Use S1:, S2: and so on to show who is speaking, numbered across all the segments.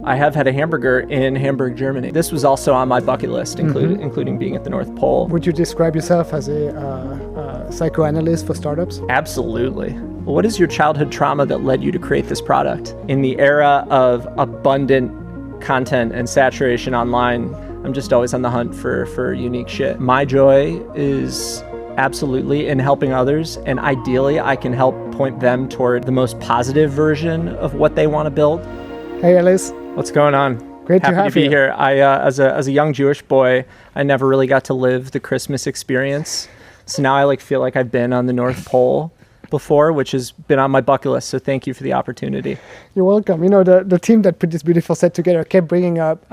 S1: I have had a hamburger in Hamburg, Germany. This was also on my bucket list, including being at the North Pole.
S2: Would you describe yourself as a psychoanalyst for startups?
S1: Absolutely. What is your childhood trauma that led you to create this product? In the era of abundant content and saturation online, I'm just always on the hunt for unique shit. My joy is absolutely in helping others, and ideally I can help point them toward the most positive version of what they want to build.
S2: Hey Ellis.
S1: What's going on?
S2: Great to have you.
S1: Happy to be here. I, as a young Jewish boy, I never really got to live the Christmas experience. So now I feel like I've been on the North Pole before, which has been on my bucket list. So thank you for the opportunity.
S2: You're welcome. You know, the team that put this beautiful set together kept bringing up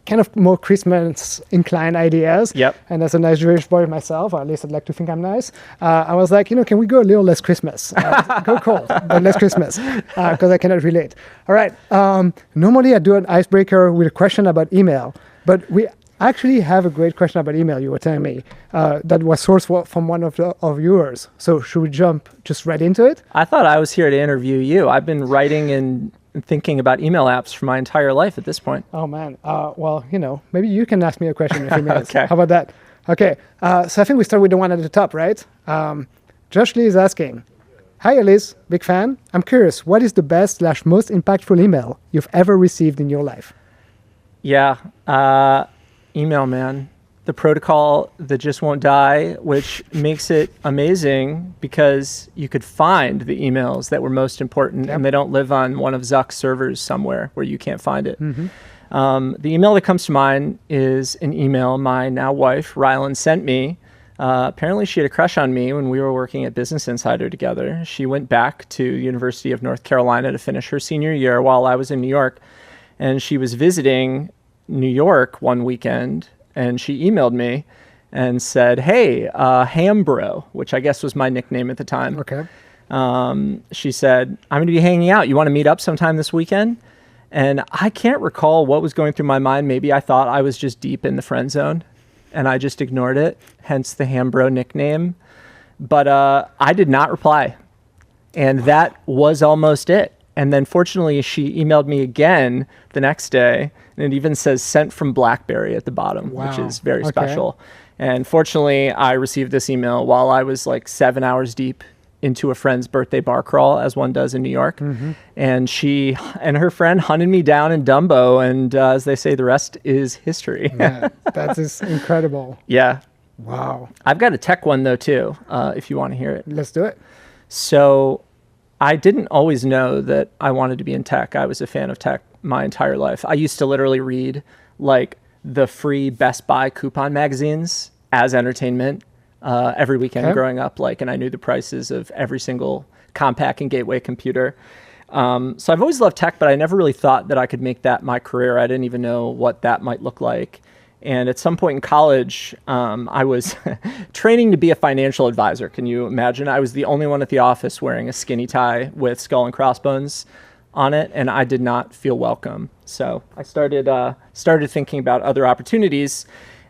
S2: kind of more Christmas inclined ideas.
S1: Yep.
S2: And as a nice Jewish boy myself, or at least I'd like to think I'm nice, I was like, can we go a little less Christmas? Go cold, but less Christmas, because I cannot relate. All right. Normally I do an icebreaker with a question about email, but we actually have a great question about email, you were telling me, that was sourced from one of yours. So should we jump just right into it?
S1: I thought I was here to interview you. I've been writing and thinking about email apps for my entire life at this point.
S2: Oh man. Well, maybe you can ask me a question in a few minutes.
S1: Okay.
S2: How about that? Okay. So I think we start with the one at the top, right? Josh Lee is asking, hi Ellis, big fan. I'm curious, what is the best / most impactful email you've ever received in your life?
S1: Yeah. Email, man. The protocol that just won't die, which makes it amazing because you could find the emails that were most important, and they don't live on one of Zuck's servers somewhere where you can't find it. The email that comes to mind is an email my now wife, Rylan, sent me. Apparently she had a crush on me when we were working at Business Insider together. She went back to University of North Carolina to finish her senior year while I was in New York, and she was visiting New York one weekend, and she emailed me and said, hey, Hambro, which I guess was my nickname at the time.
S2: Okay.
S1: She said, I'm going to be hanging out. You want to meet up sometime this weekend? And I can't recall what was going through my mind. Maybe I thought I was just deep in the friend zone and I just ignored it, hence the Hambro nickname. But I did not reply. And that was almost it. And then fortunately, she emailed me again the next day, and it even says sent from BlackBerry at the bottom, which is very special. And fortunately, I received this email while I was 7 hours deep into a friend's birthday bar crawl, as one does in New York. And she and her friend hunted me down in Dumbo, and as they say, the rest is history.
S2: Yeah, that is incredible.
S1: Yeah.
S2: Wow.
S1: I've got a tech one, though, too, if you want to hear it.
S2: Let's do it.
S1: So I didn't always know that I wanted to be in tech. I was a fan of tech my entire life. I used to literally read the free Best Buy coupon magazines as entertainment every weekend growing up. And I knew the prices of every single compact and gateway computer. So I've always loved tech, but I never really thought that I could make that my career. I didn't even know what that might look like. And at some point in college, I was training to be a financial advisor. Can you imagine? I was the only one at the office wearing a skinny tie with skull and crossbones on it, and I did not feel welcome. So I started thinking about other opportunities,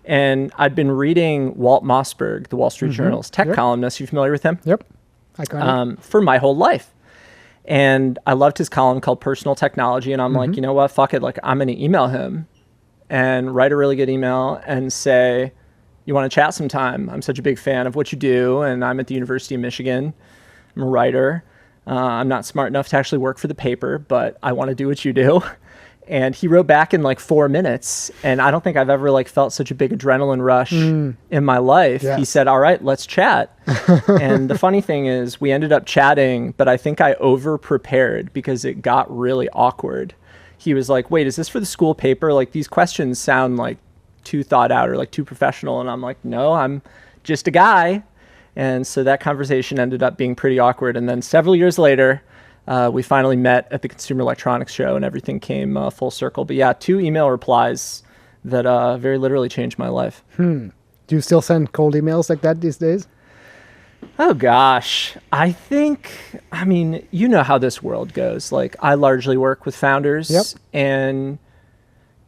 S1: and I'd been reading Walt Mossberg, the Wall Street Journal's tech columnist. You familiar with him?
S2: Yep. Iconic.
S1: For my whole life. And I loved his column called Personal Technology, and I'm like, you know what? Fuck it. I'm going to email him and write a really good email and say, you want to chat sometime? I'm such a big fan of what you do, and I'm at the University of Michigan. I'm a writer. I'm not smart enough to actually work for the paper, but I want to do what you do. And he wrote back in 4 minutes, and I don't think I've ever felt such a big adrenaline rush in my life. Yes. He said, all right, let's chat. And the funny thing is we ended up chatting, but I think I over-prepared because it got really awkward. He was like, wait, is this for the school paper? These questions sound too thought out or too professional. And I'm like, no, I'm just a guy. And so that conversation ended up being pretty awkward. And then several years later, we finally met at the Consumer Electronics Show and everything came full circle. But yeah, 2 email replies that very literally changed my life.
S2: Do you still send cold emails like that these days?
S1: Oh, gosh. I mean, you know how this world goes. I largely work with founders, and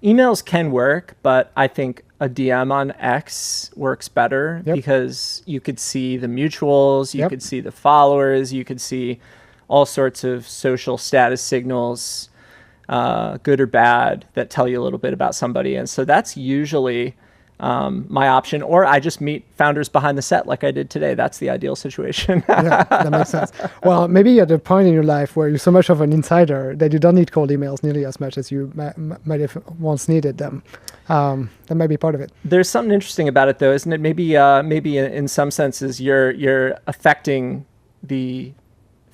S1: emails can work, but I think a DM on X works better because you could see the mutuals, you could see the followers, you could see all sorts of social status signals. good or bad, that tell you a little bit about somebody. And so that's usually my option, or I just meet founders behind the set like I did today. That's the ideal situation.
S2: Yeah, that makes sense. Well, maybe you're at a point in your life where you're so much of an insider that you don't need cold emails nearly as much as you might have once needed them. That might be part of it.
S1: There's something interesting about it, though, isn't it? Maybe in some senses you're affecting the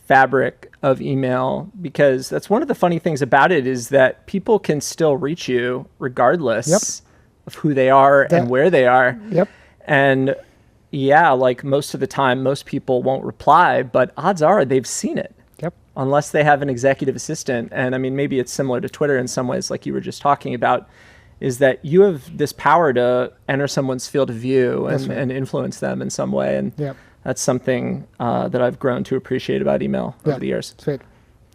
S1: fabric of email, because that's one of the funny things about it, is that people can still reach you regardless of who they are and where they are.
S2: Yep.
S1: And yeah, like most of the time, most people won't reply, but odds are they've seen it.
S2: Yep.
S1: Unless they have an executive assistant. And I mean, maybe it's similar to Twitter in some ways, like you were just talking about, is that you have this power to enter someone's field of view and influence them in some way. And that's something that I've grown to appreciate about email over the years.
S2: Sweet.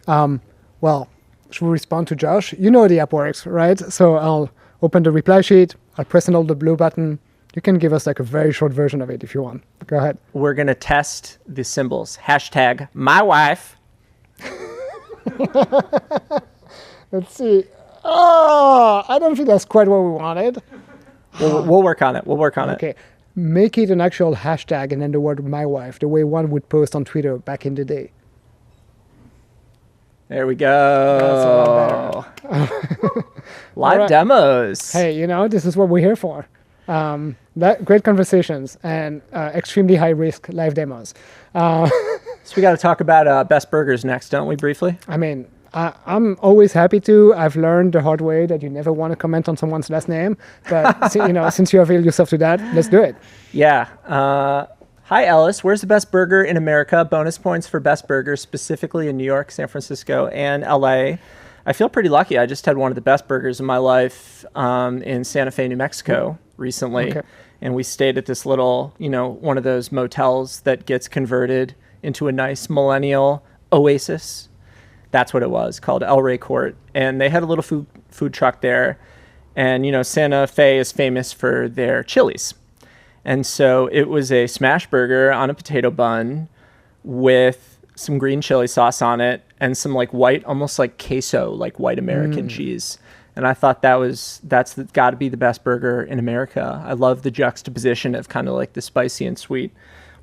S2: Well, should we respond to Josh? You know the app works, right? So I'll open the reply sheet. I'll press on the blue button. You can give us like a very short version of it if you want. Go ahead.
S1: We're going to test the symbols. Hashtag my wife.
S2: Let's see. Oh, I don't think that's quite what we wanted.
S1: We'll work on it. We'll work on it.
S2: Okay. Make it an actual hashtag and then the word my wife, the way one would post on Twitter back in the day.
S1: There we go.
S2: That's a lot better.
S1: Live demos.
S2: Hey, this is what we're here for. Great conversations and extremely high risk live demos.
S1: So we got to talk about Best Burgers next, don't we, briefly?
S2: I mean, I'm always happy to. I've learned the hard way that you never want to comment on someone's last name. But since you avail yourself to that, let's do it.
S1: Yeah. Hi, Ellis. Where's the best burger in America? Bonus points for best burgers, specifically in New York, San Francisco, and LA. I feel pretty lucky. I just had one of the best burgers in my life in Santa Fe, New Mexico recently. Okay. And we stayed at this little, one of those motels that gets converted into a nice millennial oasis. That's what it was, called El Rey Court. And they had a little food truck there. And, Santa Fe is famous for their chilies. And so it was a smash burger on a potato bun with some green chili sauce on it and some like white, almost like queso, like white American cheese. And I thought that's got to be the best burger in America. I love the juxtaposition of kind of like the spicy and sweet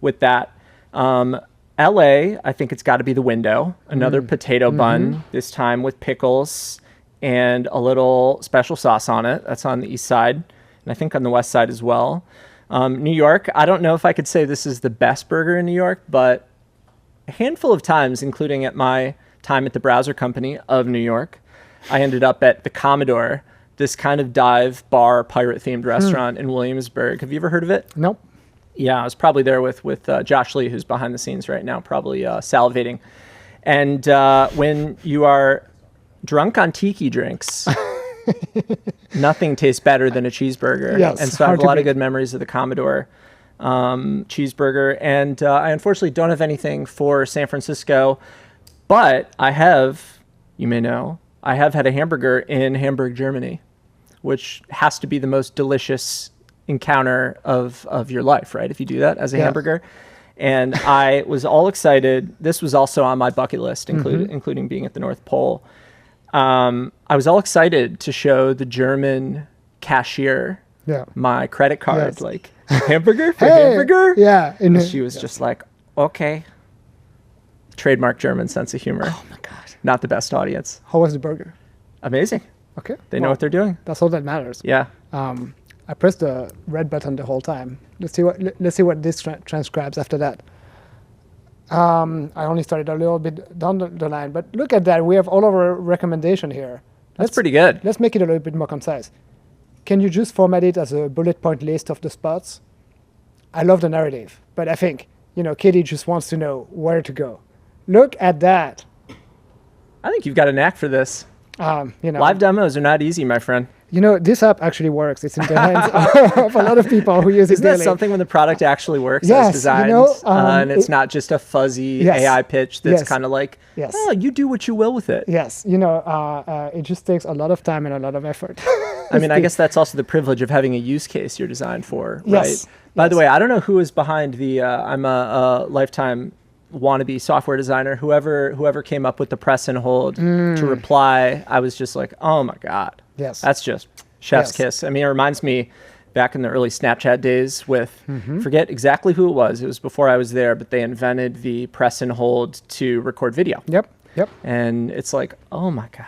S1: with that. LA, I think it's got to be the Window, another potato bun, this time with pickles and a little special sauce on it. That's on the east side, and I think on the west side as well. New York, I don't know if I could say this is the best burger in New York, but a handful of times, including at my time at the browser company of New York, I ended up at the Commodore, this kind of dive bar pirate-themed restaurant in Williamsburg. Have you ever heard of it?
S2: Nope.
S1: Yeah, I was probably there with Josh Lee, who's behind the scenes right now, probably salivating. And when you are drunk on tiki drinks, nothing tastes better than a cheeseburger.
S2: Yes,
S1: and so I have a lot of good memories of the Commodore cheeseburger. And I unfortunately don't have anything for San Francisco, but I have, you may know, I have had a hamburger in Hamburg, Germany, which has to be the most delicious encounter of your life, right? If you do that as a hamburger. And I was all excited. This was also on my bucket list, including being at the North Pole. I was all excited to show the German cashier my credit card, like hamburger for hamburger.
S2: Yeah.
S1: And she was just like, okay. Trademark German sense of humor.
S2: Oh my God.
S1: Not the best audience.
S2: How was the burger?
S1: Amazing.
S2: Okay.
S1: They know what they're doing.
S2: That's all that matters.
S1: Yeah.
S2: I pressed the red button the whole time. Let's see what this transcribes after that. I only started a little bit down the line, but look at that. We have all of our recommendation here.
S1: That's pretty good.
S2: Let's make it a little bit more concise. Can you just format it as a bullet point list of the spots? I love the narrative, but I think, Katie just wants to know where to go. Look at that.
S1: I think you've got a knack for this. Live demos are not easy, my friend.
S2: This app actually works. It's in the hands of a lot of people who use it daily.
S1: Isn't that something when the product actually works as designed? And it's not just a fuzzy AI pitch that's kind of like, oh, you do what you will with it.
S2: Yes. It just takes a lot of time and a lot of effort.
S1: I mean, I guess that's also the privilege of having a use case you're designed for, right? By the way, I don't know who is behind the, I'm a lifetime wannabe software designer, whoever came up with the press and hold to reply, I was just like, oh my God.
S2: Yes.
S1: That's just chef's kiss. I mean, it reminds me back in the early Snapchat days with, forget exactly who it was. It was before I was there, but they invented the press and hold to record video.
S2: Yep.
S1: And it's like, oh my God.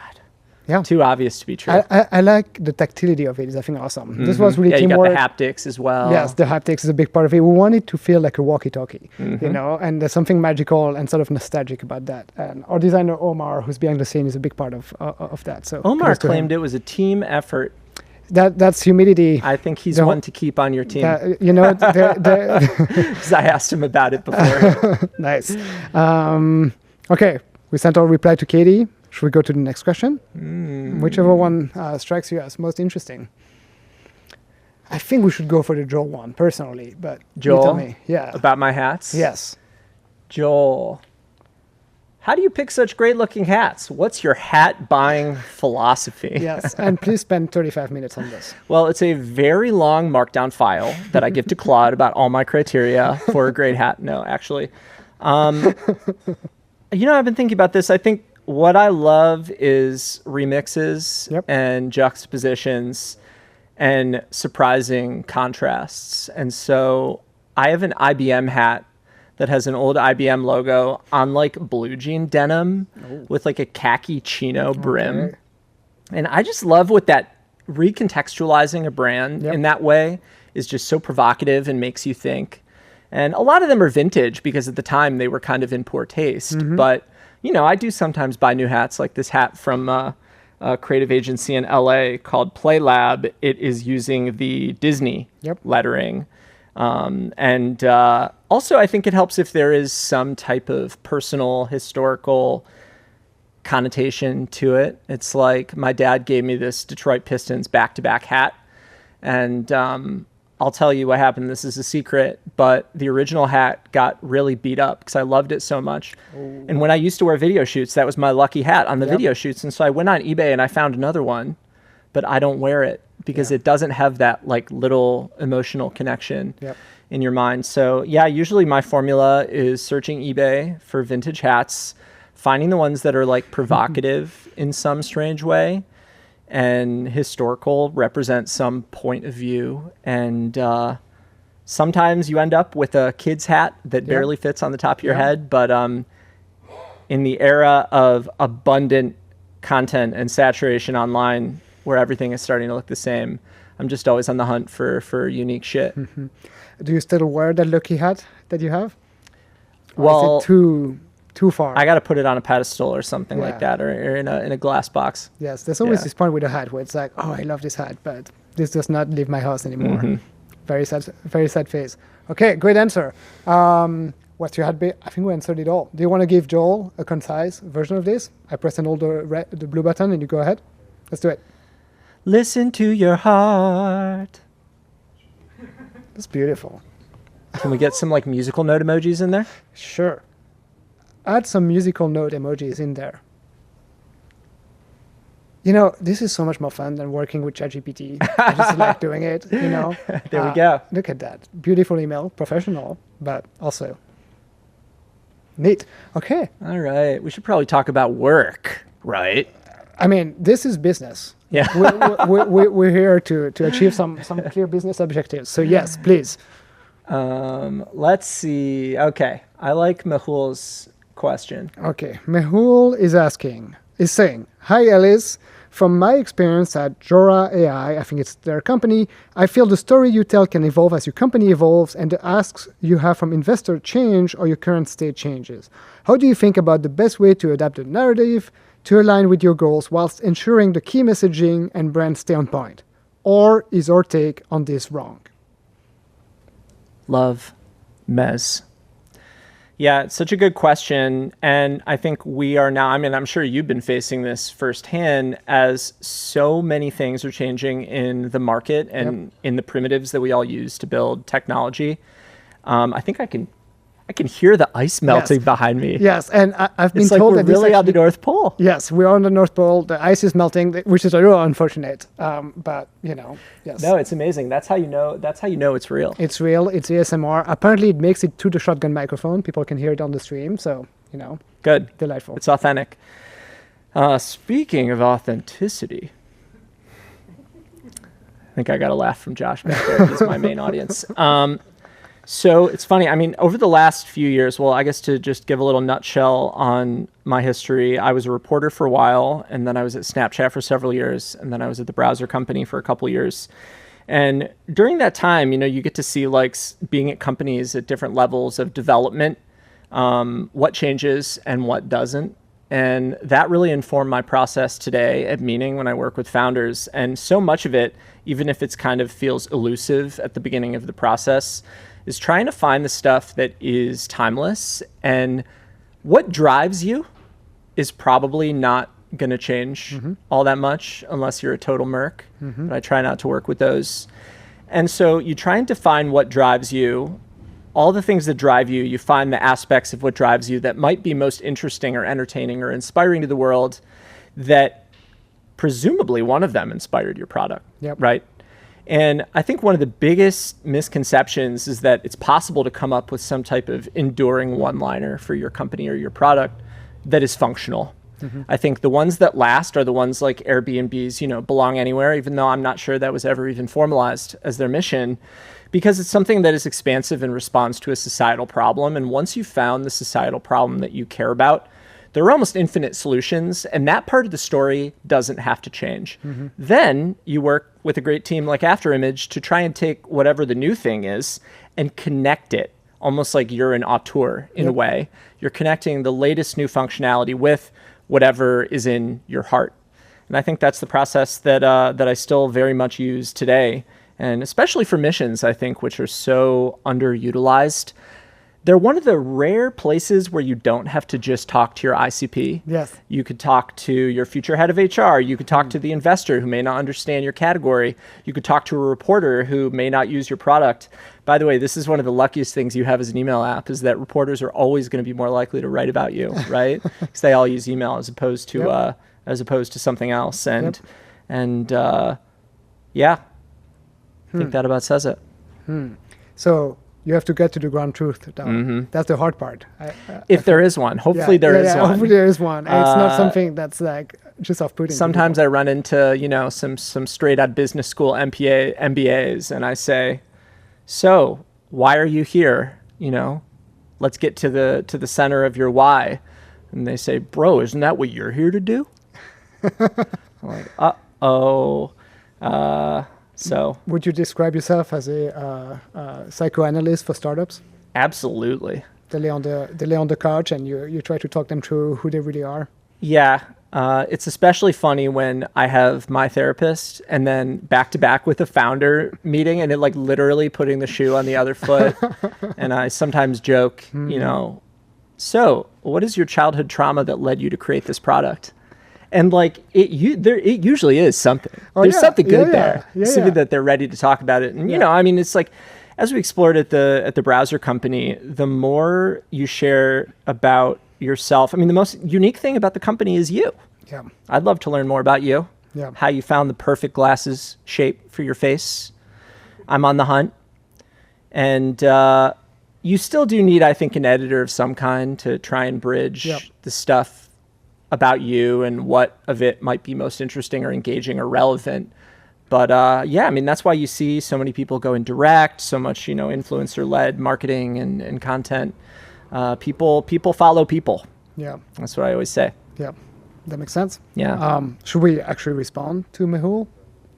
S2: Yeah.
S1: Too obvious to be true.
S2: I like the tactility of it. It's, I think, awesome. This was really
S1: teamwork.
S2: You
S1: got the haptics as well.
S2: Yes, the haptics is a big part of it. We want it to feel like a walkie-talkie, you know, and there's something magical and sort of nostalgic about that. And our designer, Omar, who's behind the scene, is a big part of that. So
S1: Omar claimed it was a team effort.
S2: That's humility.
S1: I think he's one to keep on your team.
S2: You know,
S1: because I asked him about it before.
S2: Nice. Okay, we sent our reply to Katie. Should we go to the next question? Whichever one strikes you as most interesting. I think we should go for the Joel one, personally. But
S1: Joel?
S2: You tell me. Yeah.
S1: About my hats?
S2: Yes.
S1: Joel, how do you pick such great-looking hats? What's your hat buying philosophy?
S2: Yes, and please spend 35 minutes on this.
S1: Well, it's a very long markdown file that I give to Claude about all my criteria for a great hat. No, actually. You know, I've been thinking about this. I think what I love is remixes and juxtapositions and surprising contrasts. And so I have an IBM hat that has an old IBM logo on like blue jean denim with like a khaki chino brim. Okay. And I just love what that recontextualizing a brand in that way is just so provocative and makes you think. And a lot of them are vintage because at the time they were kind of in poor taste. But you know, I do sometimes buy new hats, like this hat from a creative agency in LA called Play Lab. It is using the Disney lettering. And also, I think it helps if there is some type of personal, historical connotation to it. It's like my dad gave me this Detroit Pistons back-to-back hat. And I'll tell you what happened. This is a secret, but the original hat got really beat up because I loved it so much. And when I used to wear video shoots, that was my lucky hat on the video shoots. And so I went on eBay and I found another one, but I don't wear it because it doesn't have that like little emotional connection in your mind. So yeah, usually my formula is searching eBay for vintage hats, finding the ones that are like provocative in some strange way, and historical, represent some point of view. And sometimes you end up with a kid's hat that barely fits on the top of your head. But in the era of abundant content and saturation online, where everything is starting to look the same, I'm just always on the hunt for unique shit.
S2: Do you still wear that lucky hat that you have? Or
S1: well,
S2: is it too far?
S1: I got to put it on a pedestal or something like that, or in a glass box.
S2: Yes, there's always this point with a hat where it's like, oh, I love this hat, but this does not leave my house anymore. Very sad face. Okay, great answer. What's your hat be? I think we answered it all. Do you want to give Joel a concise version of this? I press and hold the blue button and you go ahead. Let's do it.
S1: Listen to your heart.
S2: That's beautiful.
S1: Can we get some like musical note emojis in there?
S2: Sure. Add some musical note emojis in there. You know, this is so much more fun than working with ChatGPT. I just like doing it, you know.
S1: There we go.
S2: Look at that. Beautiful email, professional, but also neat. Okay.
S1: All right. We should probably talk about work, right?
S2: I mean, this is business.
S1: Yeah.
S2: We're here to achieve some clear business objectives. So yes, please.
S1: Let's see. Okay. I like Mehul's question.
S2: Okay. Mehul is saying, hi, Ellis. From my experience at Jora AI, I think it's their company, I feel the story you tell can evolve as your company evolves and the asks you have from investor change or your current state changes. How do you think about the best way to adapt the narrative to align with your goals whilst ensuring the key messaging and brand stay on point? Or is our take on this wrong?
S1: Love, Mez. Yeah, it's such a good question. And I think we are now, I mean, I'm sure you've been facing this firsthand as so many things are changing in the market and in the primitives that we all use to build technology. I think I can I can hear the ice melting behind me.
S2: Yes, and I've been
S1: like
S2: told
S1: we're
S2: that
S1: really on the North Pole.
S2: Yes, we're on the North Pole. The ice is melting, which is a little unfortunate. But yes.
S1: No, it's amazing. That's how you know. That's how you know it's real.
S2: It's real. It's ASMR. Apparently, it makes it to the shotgun microphone. People can hear it on the stream. So
S1: good,
S2: delightful.
S1: It's authentic. Speaking of authenticity, I think I got a laugh from Josh back there. He's my main audience. So it's funny. I mean, over the last few years, well, I guess to just give a little nutshell on my history, I was a reporter for a while, and then I was at Snapchat for several years, and then I was at the browser company for a couple years. And during that time, you get to see like being at companies at different levels of development, what changes and what doesn't. And that really informed my process today at Meaning when I work with founders. And so much of it, even if it's kind of feels elusive at the beginning of the process, is trying to find the stuff that is timeless. And what drives you is probably not going to change all that much unless you're a total merc. But I try not to work with those. And so you try and define what drives you, all the things that drive you, you find the aspects of what drives you that might be most interesting or entertaining or inspiring to the world, that presumably one of them inspired your product, right? And I think one of the biggest misconceptions is that it's possible to come up with some type of enduring one-liner for your company or your product that is functional. I think the ones that last are the ones like Airbnb's, belong anywhere, even though I'm not sure that was ever even formalized as their mission, because it's something that is expansive and responds to a societal problem. And once you've found the societal problem that you care about, there are almost infinite solutions, and that part of the story doesn't have to change. Then you work with a great team like Afterimage to try and take whatever the new thing is and connect it, almost like you're an auteur in a way. You're connecting the latest new functionality with whatever is in your heart. And I think that's the process that I still very much use today, and especially for missions, I think, which are so underutilized. They're one of the rare places where you don't have to just talk to your ICP.
S2: Yes.
S1: You could talk to your future head of HR. You could talk to the investor who may not understand your category. You could talk to a reporter who may not use your product. By the way, this is one of the luckiest things you have as an email app, is that reporters are always going to be more likely to write about you, right? Because they all use email as opposed to something else. And I think that about says it.
S2: So you have to get to the ground truth. That's the hard part.
S1: If there is one. Hopefully there is one.
S2: Hopefully there is one. It's not something that's like just off-putting.
S1: Sometimes I run into, some straight out business school MBAs, and I say, so why are you here? Let's get to the center of your why. And they say, bro, isn't that what you're here to do? I'm like, So,
S2: would you describe yourself as a psychoanalyst for startups?
S1: Absolutely.
S2: They lay on the couch and you try to talk them through who they really are.
S1: Yeah, it's especially funny when I have my therapist and then back to back with a founder meeting, and it like literally putting the shoe on the other foot. And I sometimes joke, so what is your childhood trauma that led you to create this product? And like it usually is something. There's something good there. Something that they're ready to talk about it. And it's like, as we explored at the browser company, the more you share about yourself, the most unique thing about the company is you.
S2: Yeah.
S1: I'd love to learn more about you.
S2: Yeah.
S1: How you found the perfect glasses shape for your face. I'm on the hunt. And you still do need, I think, an editor of some kind to try and bridge the stuff about you and what of it might be most interesting or engaging or relevant. But that's why you see so many people go in direct, so much, influencer-led marketing and content. People follow people.
S2: Yeah.
S1: That's what I always say.
S2: Yeah. That makes sense.
S1: Yeah.
S2: Should we actually respond to Mehul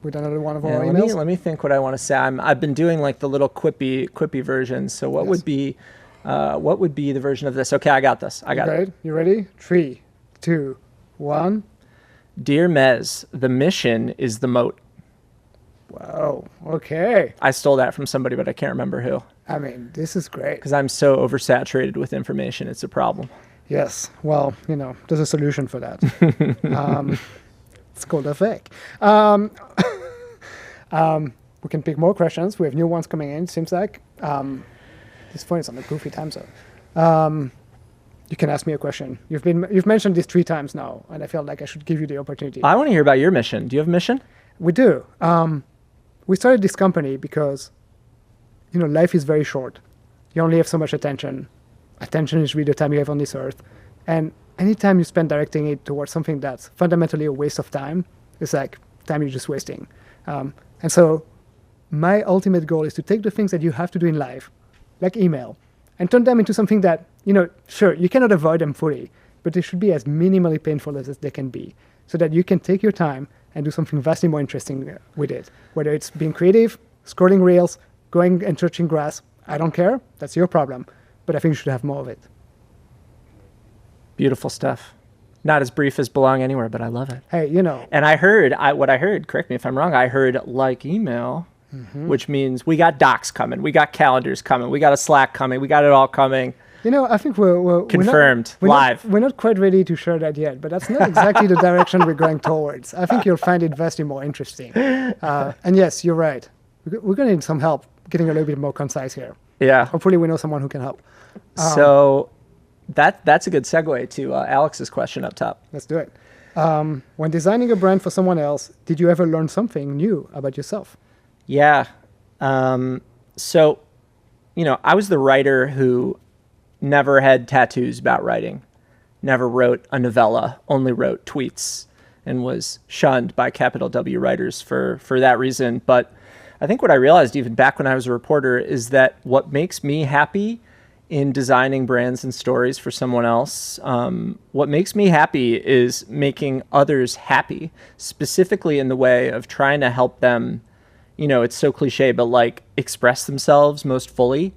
S2: with another one of our emails?
S1: Let me think what I want to say. I've been doing like the little quippy versions. So what would be the version of this? Okay, I got this. I got it.
S2: You ready? 3, 2, 1.
S1: Dear Mez, the mission is the moat.
S2: Wow. Okay.
S1: I stole that from somebody, but I can't remember who.
S2: This is great.
S1: Because I'm so oversaturated with information. It's a problem.
S2: Yes. Well, there's a solution for that. It's called Avec. We can pick more questions. We have new ones coming in, seems like. This phone is on a goofy time zone. You can ask me a question. You've mentioned this 3 times now, and I felt like I should give you the opportunity.
S1: I want to hear about your mission. Do you have a mission?
S2: We do. We started this company because, life is very short. You only have so much attention. Attention is really the time you have on this earth. And anytime you spend directing it towards something that's fundamentally a waste of time, it's like time you're just wasting. And so my ultimate goal is to take the things that you have to do in life, like email, and turn them into something that, sure, you cannot avoid them fully, but they should be as minimally painful as they can be, so that you can take your time and do something vastly more interesting with it. Whether it's being creative, scrolling reels, going and touching grass, I don't care. That's your problem. But I think you should have more of it.
S1: Beautiful stuff. Not as brief as Belong Anywhere, but I love it.
S2: Hey,
S1: And I heard, correct me if I'm wrong, I heard like email, which means we got docs coming, we got calendars coming, we got a Slack coming, we got it all coming.
S2: I think we're
S1: confirmed, live.
S2: We're not quite ready to share that yet, but that's not exactly the direction we're going towards. I think you'll find it vastly more interesting. And yes, you're right. We're going to need some help getting a little bit more concise here.
S1: Yeah.
S2: Hopefully we know someone who can help.
S1: So that's a good segue to Alex's question up top.
S2: Let's do it. When designing a brand for someone else, did you ever learn something new about yourself?
S1: Yeah. So, I was the writer who never had tattoos about writing, never wrote a novella, only wrote tweets, and was shunned by capital W writers for that reason. But I think what I realized even back when I was a reporter is that what makes me happy in designing brands and stories for someone else, what makes me happy is making others happy, specifically in the way of trying to help them, it's so cliche, but like express themselves most fully.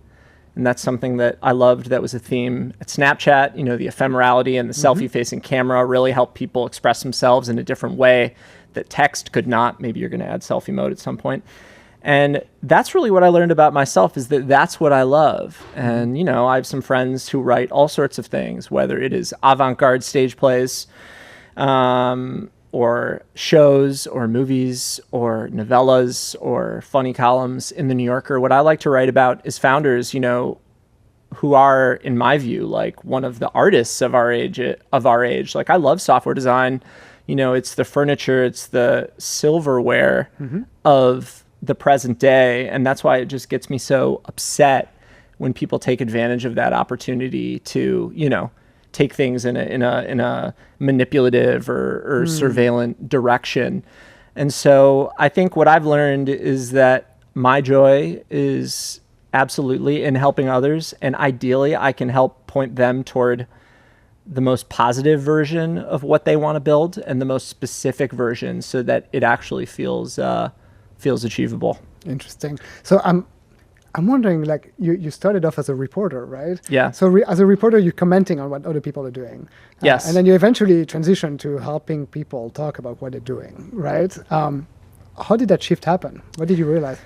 S1: And that's something that I loved. That was a theme at Snapchat. The ephemerality and the selfie-facing camera really helped people express themselves in a different way that text could not. Maybe you're going to add selfie mode at some point. And that's really what I learned about myself, is that that's what I love. And, I have some friends who write all sorts of things, whether it is avant-garde stage plays, or shows or movies or novellas or funny columns in the New Yorker. What I like to write about is founders, who are, in my view, like one of the artists of our age. Like, I love software design. It's the furniture, it's the silverware of the present day. And that's why it just gets me so upset when people take advantage of that opportunity to, take things in a manipulative or surveillant direction. And so I think what I've learned is that my joy is absolutely in helping others, and ideally I can help point them toward the most positive version of what they want to build and the most specific version, so that it actually feels achievable.
S2: Interesting. So I'm wondering, like, you started off as a reporter, right?
S1: Yeah.
S2: So as a reporter, you're commenting on what other people are doing.
S1: Yes.
S2: And then you eventually transition to helping people talk about what they're doing, right? How did that shift happen? What did you realize?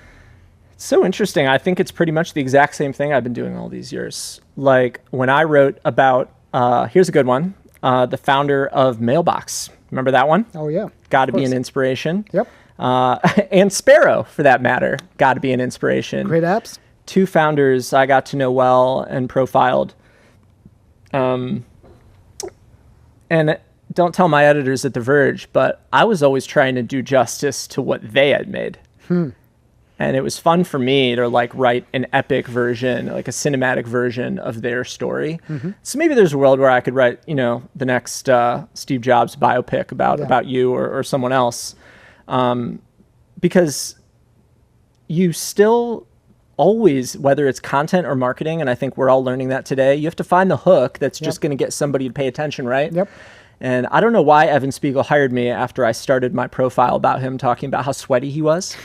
S1: It's so interesting. I think it's pretty much the exact same thing I've been doing all these years. Like, when I wrote about, here's a good one, the founder of Mailbox. Remember that one?
S2: Oh, yeah.
S1: Got to be an inspiration.
S2: Yep.
S1: And Sparrow, for that matter, got to be an inspiration.
S2: Great apps.
S1: 2 founders I got to know well and profiled. And don't tell my editors at The Verge, but I was always trying to do justice to what they had made. And it was fun for me to like write an epic version, like a cinematic version of their story. So maybe there's a world where I could write, the next Steve Jobs biopic about you or someone else. Because you still always, whether it's content or marketing, and I think we're all learning that today, you have to find the hook that's just going to get somebody to pay attention, right?
S2: Yep.
S1: And I don't know why Evan Spiegel hired me after I started my profile about him, talking about how sweaty he was.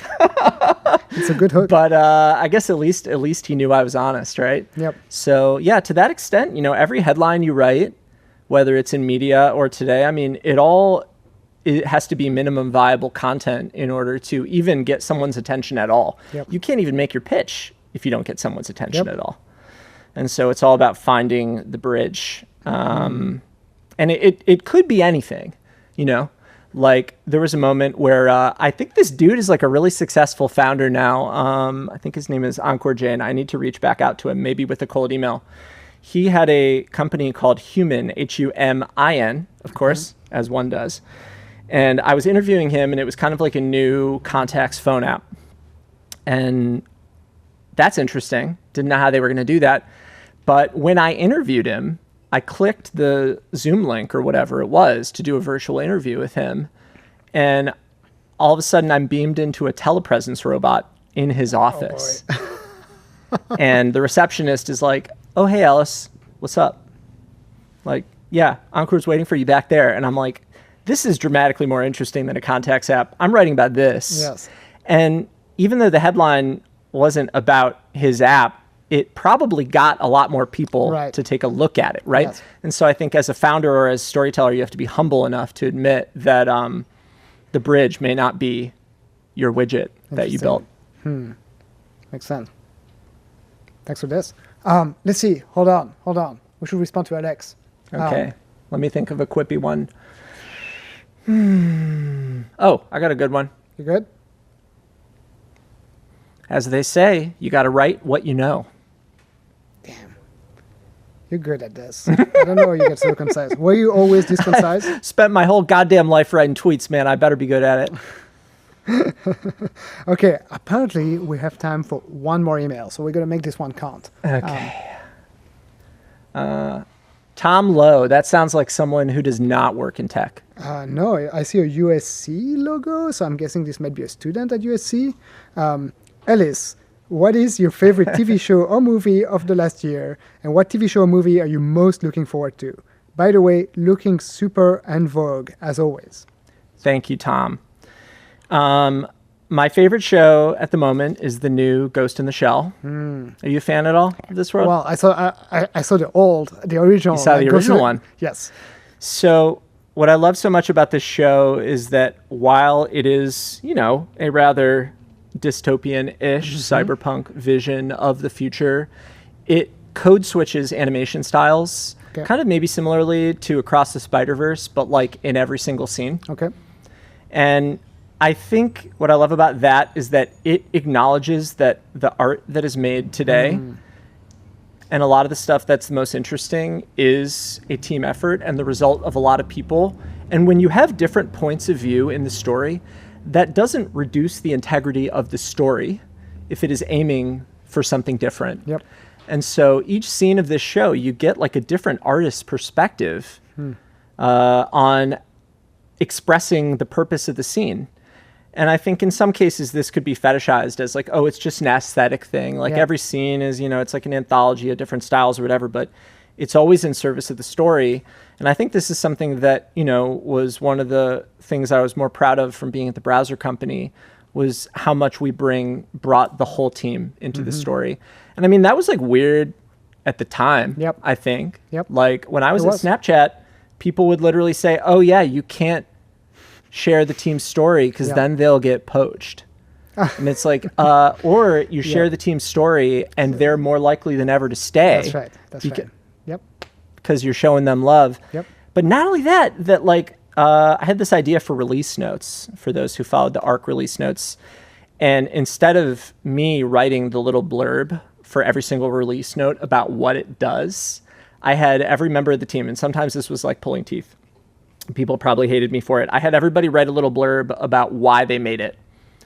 S2: It's a good hook.
S1: But I guess at least he knew I was honest, right?
S2: Yep.
S1: So yeah, to that extent, every headline you write, whether it's in media or today, I mean, it has to be minimum viable content in order to even get someone's attention at all.
S2: Yep.
S1: You can't even make your pitch if you don't get someone's attention at all. And so it's all about finding the bridge. And it could be anything, like there was a moment where I think this dude is like a really successful founder now. I think his name is Encore Jane. I need to reach back out to him, maybe with a cold email. He had a company called Humin, Humin, of course, as one does. And I was interviewing him, and it was kind of like a new contacts phone app. And that's interesting. Didn't know how they were going to do that. But when I interviewed him, I clicked the Zoom link or whatever it was to do a virtual interview with him. And all of a sudden, I'm beamed into a telepresence robot in his office. And the receptionist is like, "Oh, hey, Ellis, what's up?" Like, "Yeah, Encore's waiting for you back there." And I'm like, this is dramatically more interesting than a contacts app. I'm writing about this.
S2: Yes.
S1: And even though the headline wasn't about his app, it probably got a lot more people to take a look at it, right?
S2: Yes.
S1: And so I think as a founder or as a storyteller, you have to be humble enough to admit that the bridge may not be your widget that you built.
S2: Makes sense. Thanks for this. Let's see. Hold on. We should respond to Alex.
S1: Okay. Let me think of a quippy one. Oh, I got a good one.
S2: You good?
S1: As they say, you got to write what you know.
S2: Damn. You're good at this. I don't know where you get so concise. Were you always this concise?
S1: Spent my whole goddamn life writing tweets, man. I better be good at it.
S2: Okay. Apparently, we have time for one more email. So we're going to make this one count.
S1: Okay. Tom Lowe. That sounds like someone who does not work in tech.
S2: No, I see a USC logo. So I'm guessing this might be a student at USC. Ellis, what is your favorite TV show or movie of the last year? And what TV show or movie are you most looking forward to? By the way, looking super en vogue, as always.
S1: Thank you, Tom. My favorite show at the moment is the new Ghost in the Shell. Are you a fan at all of this world?
S2: Well, I saw the original.
S1: You saw the original one?
S2: Yes.
S1: So what I love so much about this show is that while it is, a rather dystopian-ish cyberpunk vision of the future, it code switches animation styles, kind of maybe similarly to Across the Spider-Verse, but like in every single scene.
S2: Okay.
S1: And I think what I love about that is that it acknowledges that the art that is made today and a lot of the stuff that's the most interesting is a team effort and the result of a lot of people. And when you have different points of view in the story, that doesn't reduce the integrity of the story if it is aiming for something different.
S2: Yep.
S1: And so each scene of this show, you get like a different artist's perspective on expressing the purpose of the scene. And I think in some cases, this could be fetishized as like, oh, it's just an aesthetic thing. Like every scene is, it's like an anthology of different styles or whatever, but it's always in service of the story. And I think this is something that, was one of the things I was more proud of from being at the browser company was how much we brought the whole team into the story. And I mean, that was like weird at the time, I think. Like when I was at Snapchat, people would literally say, oh yeah, you can't share the team's story because then they'll get poached. And it's like, or you share the team's story and they're more likely than ever to stay.
S2: That's right. That's right. Yep.
S1: Because you're showing them love.
S2: Yep.
S1: But not only that like, I had this idea for release notes for those who followed the ARC release notes. And instead of me writing the little blurb for every single release note about what it does, I had every member of the team, and sometimes this was like pulling teeth. People probably hated me for it. I had everybody write a little blurb about why they made it,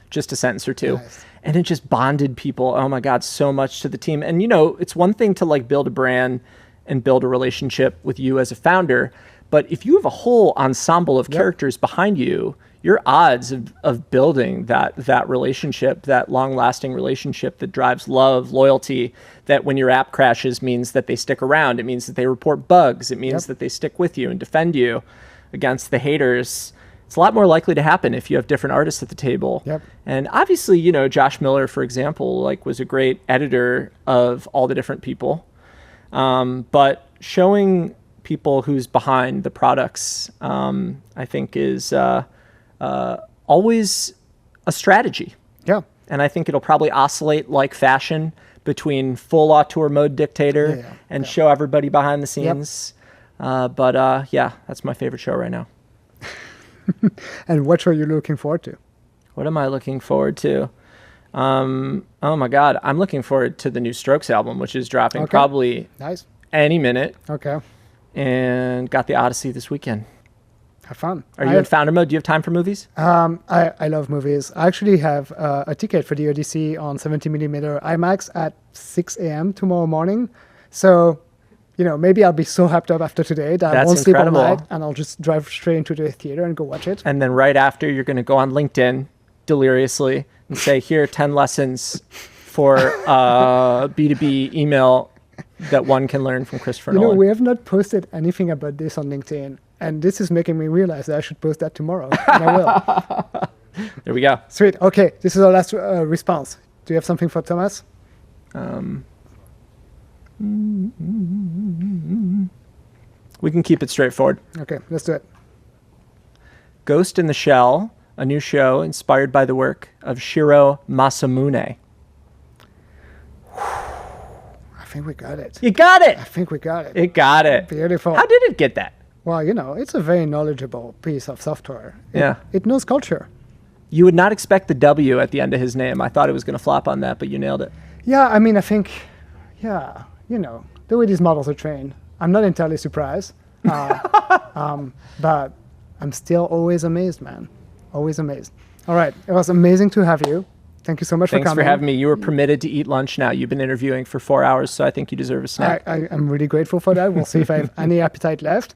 S1: just a sentence or two. Nice. And it just bonded people, oh my God, so much to the team. And it's one thing to like build a brand and build a relationship with you as a founder, but if you have a whole ensemble of characters behind you, your odds of building that relationship, that long-lasting relationship that drives love, loyalty, that when your app crashes means that they stick around, it means that they report bugs, it means that they stick with you and defend you against the haters. It's a lot more likely to happen if you have different artists at the table. And obviously, Josh Miller, for example, like was a great editor of all the different people. But showing people who's behind the products, I think is always a strategy. And I think it'll probably oscillate like fashion between full auteur mode dictator and show everybody behind the scenes. But that's my favorite show right now.
S2: And what show are you looking forward to?
S1: What am I looking forward to? Oh my God, I'm looking forward to the new Strokes album, which is dropping probably any minute.
S2: Okay.
S1: And got the Odyssey this weekend.
S2: Have fun.
S1: Are you in founder mode? Do you have time for movies?
S2: I love movies. I actually have a ticket for the Odyssey on 70mm IMAX at 6 a.m. tomorrow morning. So, maybe I'll be so hyped up after today that I won't sleep all night, and I'll just drive straight into the theater and go watch it.
S1: And then right after, you're going to go on LinkedIn deliriously and say, here are 10 lessons for B2B email that one can learn from Christopher Nolan.
S2: We have not posted anything about this on LinkedIn. And this is making me realize that I should post that tomorrow. And I will.
S1: There we go.
S2: Sweet. Okay, this is our last response. Do you have something for Thomas?
S1: We can keep it straightforward.
S2: Okay, let's do it.
S1: Ghost in the Shell, a new show inspired by the work of Shiro Masamune.
S2: I think we got it.
S1: You got it!
S2: I think we got it.
S1: It got it.
S2: Beautiful.
S1: How did it get that?
S2: Well, it's a very knowledgeable piece of software. It knows culture.
S1: You would not expect the W at the end of his name. I thought it was going to flop on that, but you nailed it.
S2: Yeah, I mean, I think, the way these models are trained, I'm not entirely surprised. But I'm still always amazed, man. Always amazed. All right. It was amazing to have you. Thank you so much for coming.
S1: Thanks for having me. You were permitted to eat lunch now. You've been interviewing for 4 hours, so I think you deserve a snack.
S2: I'm really grateful for that. We'll see if I have any appetite left.